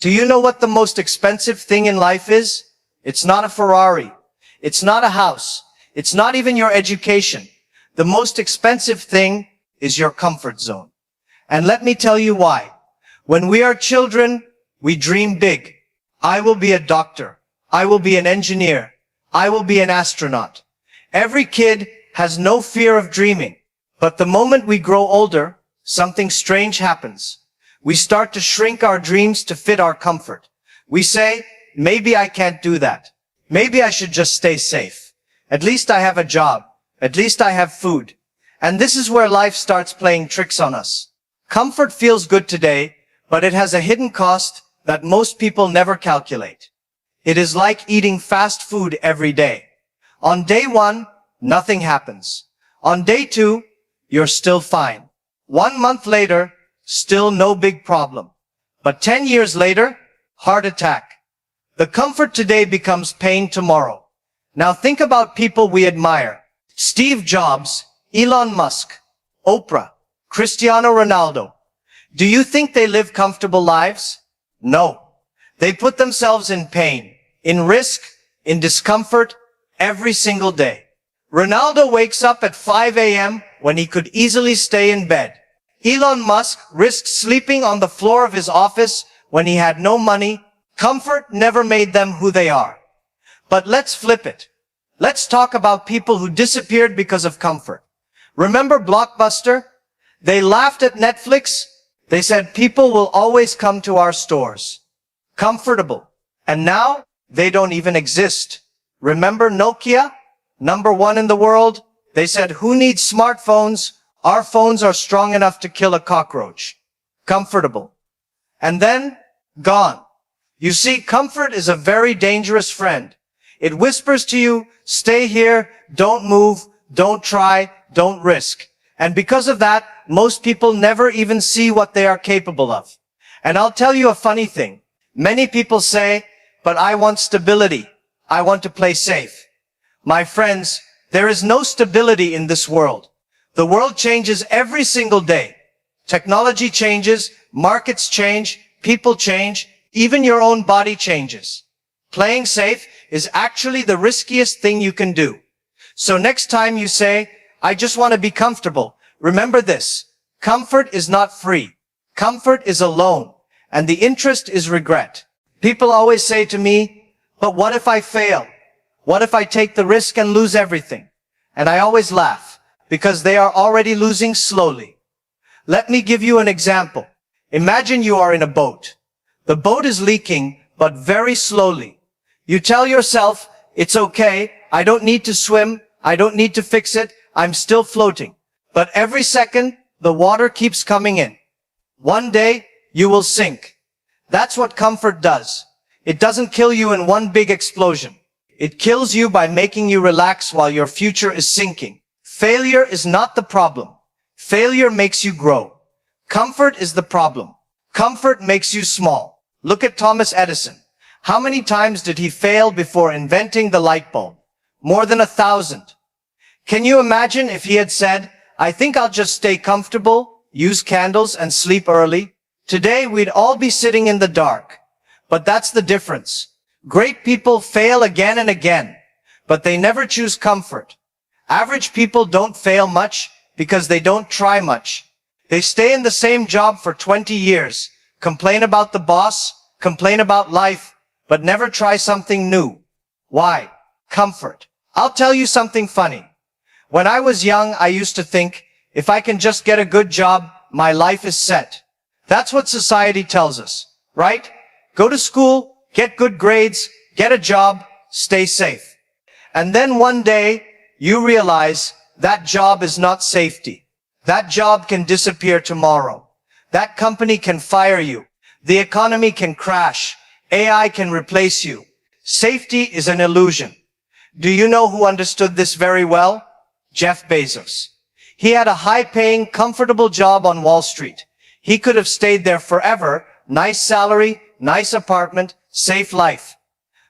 Do you know what the most expensive thing in life is? It's not a Ferrari. It's not a house. It's not even your education. The most expensive thing is your comfort zone. And let me tell you why. When we are children, we dream big. I will be a doctor. I will be an engineer. I will be an astronaut. Every kid has no fear of dreaming. But the moment we grow older, something strange happens. We start to shrink our dreams to fit our comfort. We say, maybe I can't do that. Maybe I should just stay safe. At least I have a job. At least I have food. And this is where life starts playing tricks on us. Comfort feels good today, but it has a hidden cost that most people never calculate. It is like eating fast food every day. On day 1, nothing happens. On day 2, you're still fine. 1 month later, still no big problem. But 10 years later, heart attack. The comfort today becomes pain tomorrow. Now think about people we admire. Steve Jobs, Elon Musk, Oprah, Cristiano Ronaldo. Do you think they live comfortable lives? No. They put themselves in pain, in risk, in discomfort every single day. Ronaldo wakes up at 5 a.m. when he could easily stay in bed. Elon Musk risked sleeping on the floor of his office when he had no money. Comfort never made them who they are. But let's flip it. Let's talk about people who disappeared because of comfort. Remember Blockbuster? They laughed at Netflix. They said people will always come to our stores. Comfortable. And now they don't even exist. Remember Nokia? #1 in the world? They said, who needs smartphones? Our phones are strong enough to kill a cockroach. Comfortable. And then, gone. You see, comfort is a very dangerous friend. It whispers to you, stay here, don't move, don't try, don't risk. And because of that, most people never even see what they are capable of. And I'll tell you a funny thing. Many people say, but I want stability. I want to play safe. My friends, there is no stability in this world. The world changes every single day. Technology changes, markets change, people change, even your own body changes. Playing safe is actually the riskiest thing you can do. So next time you say, I just want to be comfortable, remember this. Comfort is not free. Comfort is a loan, and the interest is regret. People always say to me, but what if I fail? What if I take the risk and lose everything? And I always laugh, because they are already losing slowly. Let me give you an example. Imagine you are in a boat. The boat is leaking, but very slowly. You tell yourself, it's okay, I don't need to swim, I don't need to fix it, I'm still floating. But every second, the water keeps coming in. One day, you will sink. That's what comfort does. It doesn't kill you in one big explosion. It kills you by making you relax while your future is sinking. Failure is not the problem. Failure makes you grow. Comfort is the problem. Comfort makes you small. Look at Thomas Edison. How many times did he fail before inventing the light bulb? More than 1,000. Can you imagine if he had said, I think I'll just stay comfortable, use candles and sleep early? Today we'd all be sitting in the dark. But that's the difference. Great people fail again and again, but they never choose comfort. Average people don't fail much because they don't try much. They stay in the same job for 20 years, complain about the boss, complain about life, but never try something new. Why? Comfort. I'll tell you something funny. When I was young, I used to think, if I can just get a good job, my life is set. That's what society tells us, right? Go to school, get good grades, get a job, stay safe. And then one day, you realize that job is not safety. That job can disappear tomorrow. That company can fire you. The economy can crash. AI can replace you. Safety is an illusion. Do you know who understood this very well? Jeff Bezos. He had a high-paying, comfortable job on Wall Street. He could have stayed there forever, nice salary, nice apartment, safe life.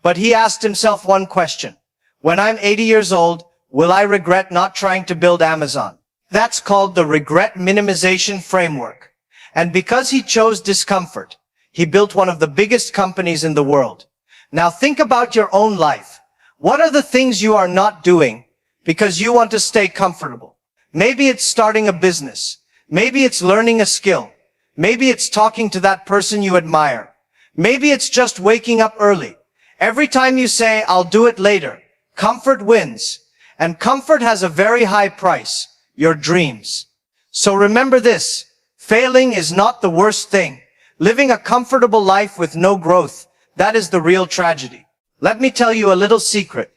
But he asked himself one question. When I'm 80 years old, will I regret not trying to build Amazon? That's called the regret minimization framework. And because he chose discomfort, He built one of the biggest companies in the world. Now think about your own life. What are the things you are not doing because you want to stay comfortable? Maybe it's starting a business. Maybe it's learning a skill. Maybe it's talking to that person you admire. Maybe it's just waking up early. Every time you say, I'll do it later, comfort wins. And comfort has a very high price, your dreams. So remember this, failing is not the worst thing. Living a comfortable life with no growth, that is the real tragedy. Let me tell you a little secret.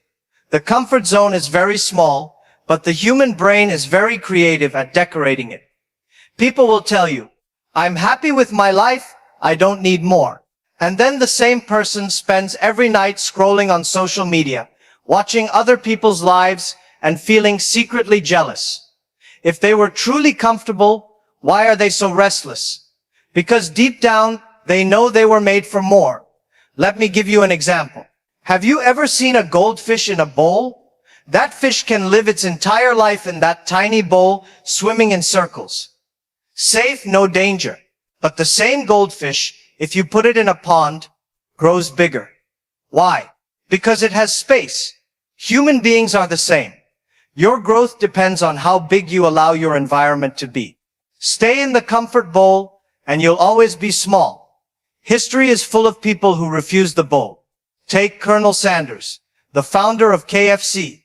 The comfort zone is very small, but the human brain is very creative at decorating it. People will tell you, I'm happy with my life, I don't need more. And then the same person spends every night scrolling on social media, watching other people's lives and feeling secretly jealous. If they were truly comfortable, why are they so restless? Because deep down, they know they were made for more. Let me give you an example. Have you ever seen a goldfish in a bowl? That fish can live its entire life in that tiny bowl, swimming in circles. Safe, no danger. But the same goldfish, if you put it in a pond, grows bigger. Why? Because it has space. Human beings are the same. Your growth depends on how big you allow your environment to be. Stay in the comfort bowl, and you'll always be small. History is full of people who refuse the bowl. Take Colonel Sanders, the founder of KFC.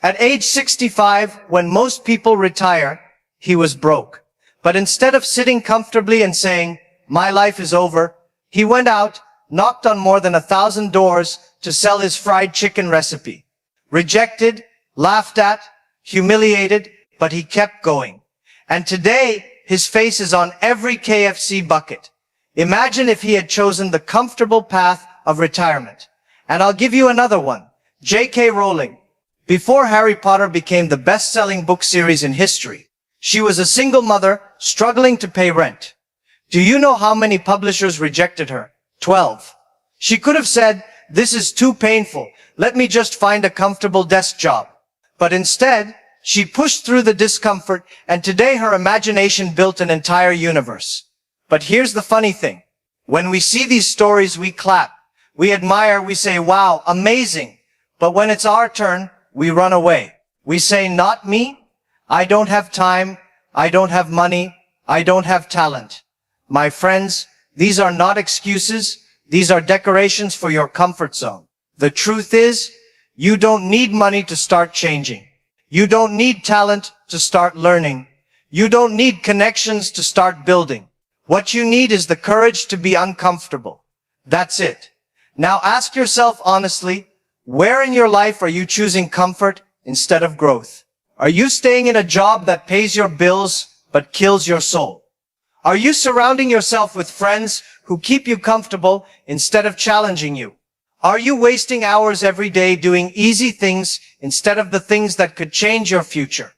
At age 65, when most people retire, he was broke. But instead of sitting comfortably and saying, my life is over, he went out, knocked on more than 1,000 doors to sell his fried chicken recipe. Rejected, laughed at, humiliated, but he kept going. And today, his face is on every KFC bucket. Imagine if he had chosen the comfortable path of retirement. And I'll give you another one. J.K. Rowling. Before Harry Potter became the best-selling book series in history, she was a single mother struggling to pay rent. Do you know how many publishers rejected her? 12. She could have said, this is too painful. Let me just find a comfortable desk job. But instead, she pushed through the discomfort, and today her imagination built an entire universe. But here's the funny thing. When we see these stories, we clap. We admire, we say, wow, amazing. But when it's our turn, we run away. We say, not me. I don't have time. I don't have money. I don't have talent. My friends, these are not excuses. These are decorations for your comfort zone. The truth is, you don't need money to start changing. You don't need talent to start learning. You don't need connections to start building. What you need is the courage to be uncomfortable. That's it. Now ask yourself honestly, where in your life are you choosing comfort instead of growth? Are you staying in a job that pays your bills but kills your soul? Are you surrounding yourself with friends who keep you comfortable instead of challenging you? Are you wasting hours every day doing easy things instead of the things that could change your future?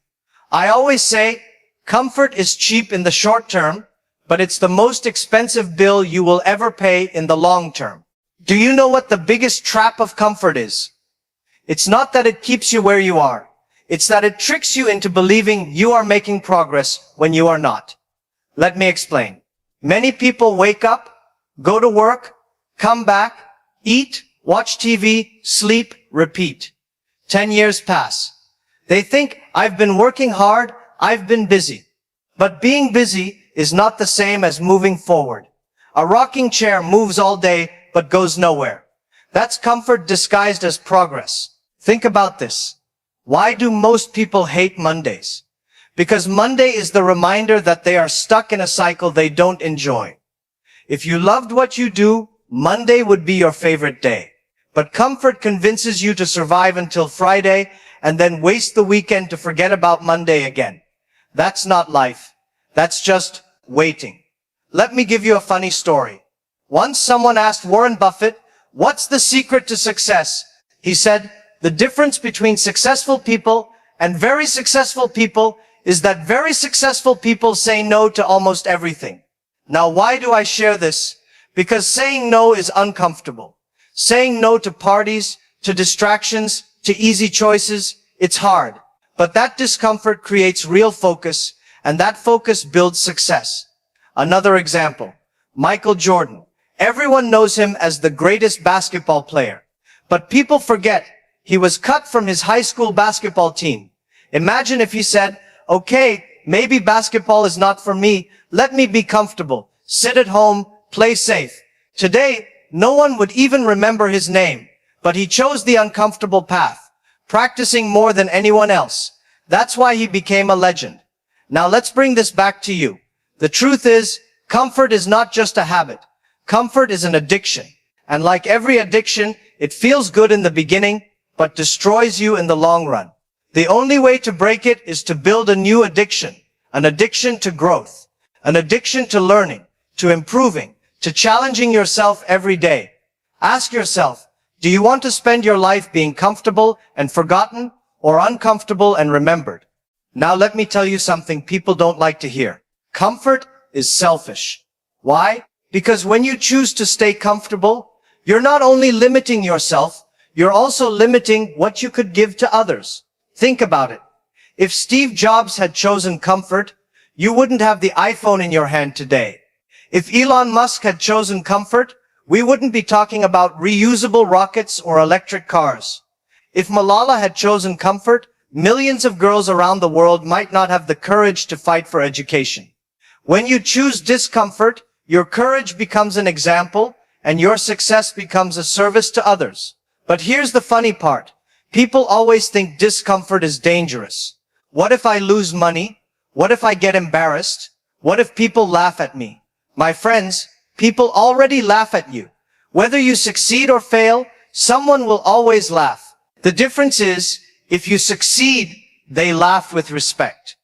I always say, comfort is cheap in the short term, but it's the most expensive bill you will ever pay in the long term. Do you know what the biggest trap of comfort is? It's not that it keeps you where you are. It's that it tricks you into believing you are making progress when you are not. Let me explain. Many people wake up, go to work, come back, eat, watch TV, sleep, repeat. 10 years pass. They think, I've been working hard, I've been busy. But being busy is not the same as moving forward. A rocking chair moves all day, but goes nowhere. That's comfort disguised as progress. Think about this. Why do most people hate Mondays? Because Monday is the reminder that they are stuck in a cycle they don't enjoy. If you loved what you do, Monday would be your favorite day. But comfort convinces you to survive until Friday and then waste the weekend to forget about Monday again. That's not life. That's just waiting. Let me give you a funny story. Once someone asked Warren Buffett, what's the secret to success? He said, the difference between successful people and very successful people is that very successful people say no to almost everything. Now, why do I share this? Because saying no is uncomfortable. Saying no to parties, to distractions, to easy choices, it's hard. But that discomfort creates real focus, and that focus builds success. Another example, Michael Jordan. Everyone knows him as the greatest basketball player. But people forget he was cut from his high school basketball team. Imagine if he said, okay, maybe basketball is not for me. Let me be comfortable, sit at home, play safe. Today, no one would even remember his name, but he chose the uncomfortable path, practicing more than anyone else. That's why he became a legend. Now let's bring this back to you. The truth is, comfort is not just a habit. Comfort is an addiction. And like every addiction, it feels good in the beginning, but destroys you in the long run. The only way to break it is to build a new addiction, an addiction to growth, an addiction to learning, to improving, to challenging yourself every day. Ask yourself, do you want to spend your life being comfortable and forgotten, or uncomfortable and remembered? Now let me tell you something people don't like to hear. Comfort is selfish. Why? Because when you choose to stay comfortable, you're not only limiting yourself, you're also limiting what you could give to others. Think about it. If Steve Jobs had chosen comfort, you wouldn't have the iPhone in your hand today. If Elon Musk had chosen comfort, we wouldn't be talking about reusable rockets or electric cars. If Malala had chosen comfort, millions of girls around the world might not have the courage to fight for education. When you choose discomfort, your courage becomes an example, and your success becomes a service to others. But here's the funny part. People always think discomfort is dangerous. What if I lose money? What if I get embarrassed? What if people laugh at me? My friends, people already laugh at you. Whether you succeed or fail, someone will always laugh. The difference is, if you succeed, they laugh with respect.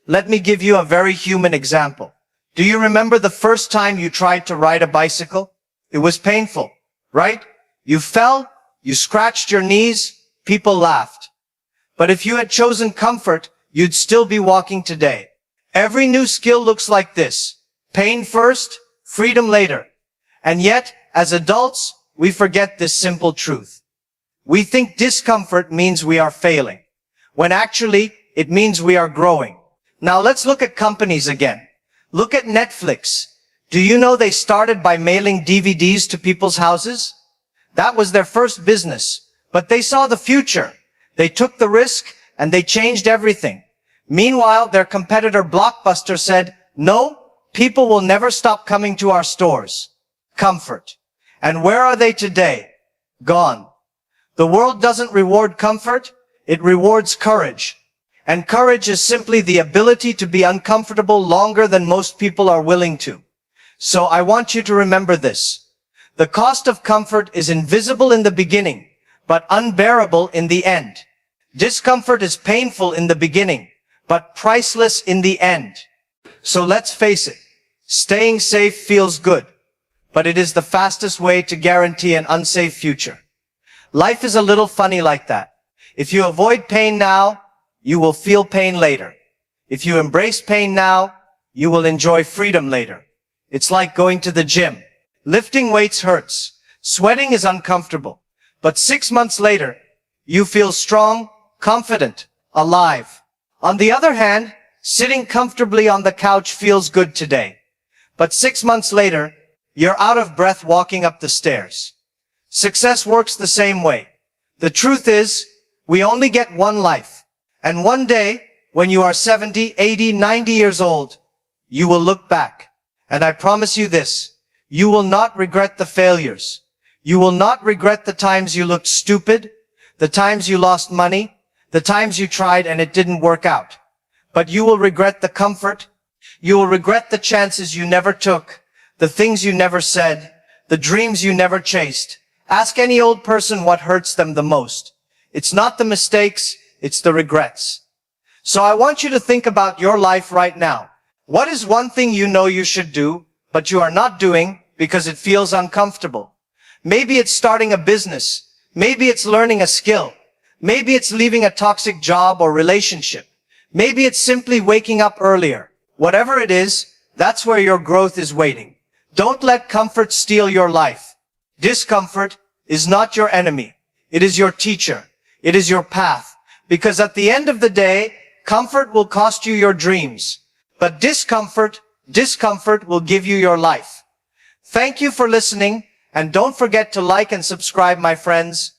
Let me give you a very human example. Do you remember the first time you tried to ride a bicycle? It was painful, right? You fell, you scratched your knees, people laughed. But if you had chosen comfort, you'd still be walking today. Every new skill looks like this. Pain first, freedom later. And yet, as adults, we forget this simple truth. We think discomfort means we are failing, when actually, it means we are growing. Now let's look at companies again. Look at Netflix. Do you know they started by mailing DVDs to people's houses? That was their first business, but they saw the future. They took the risk and they changed everything. Meanwhile, their competitor Blockbuster said, no, people will never stop coming to our stores. Comfort. And where are they today? Gone. The world doesn't reward comfort, it rewards courage. And courage is simply the ability to be uncomfortable longer than most people are willing to. So I want you to remember this. The cost of comfort is invisible in the beginning, but unbearable in the end. Discomfort is painful in the beginning, but priceless in the end. So let's face it, staying safe feels good, but it is the fastest way to guarantee an unsafe future. Life is a little funny like that. If you avoid pain now, you will feel pain later. If you embrace pain now, you will enjoy freedom later. It's like going to the gym. Lifting weights hurts. Sweating is uncomfortable. But 6 months later, you feel strong, confident, alive. On the other hand, sitting comfortably on the couch feels good today. But 6 months later, you're out of breath walking up the stairs. Success works the same way. The truth is, we only get one life. And one day, when you are 70, 80, 90 years old, you will look back. And I promise you this, you will not regret the failures. You will not regret the times you looked stupid, the times you lost money, the times you tried and it didn't work out. But you will regret the comfort. You will regret the chances you never took, the things you never said, the dreams you never chased. Ask any old person what hurts them the most. It's not the mistakes, it's the regrets. So I want you to think about your life right now. What is one thing you know you should do, but you are not doing because it feels uncomfortable? Maybe it's starting a business. Maybe it's learning a skill. Maybe it's leaving a toxic job or relationship. Maybe it's simply waking up earlier. Whatever it is, that's where your growth is waiting. Don't let comfort steal your life. Discomfort is not your enemy. It is your teacher. It is your path. Because at the end of the day, comfort will cost you your dreams. But discomfort will give you your life. Thank you for listening, and don't forget to like and subscribe, my friends.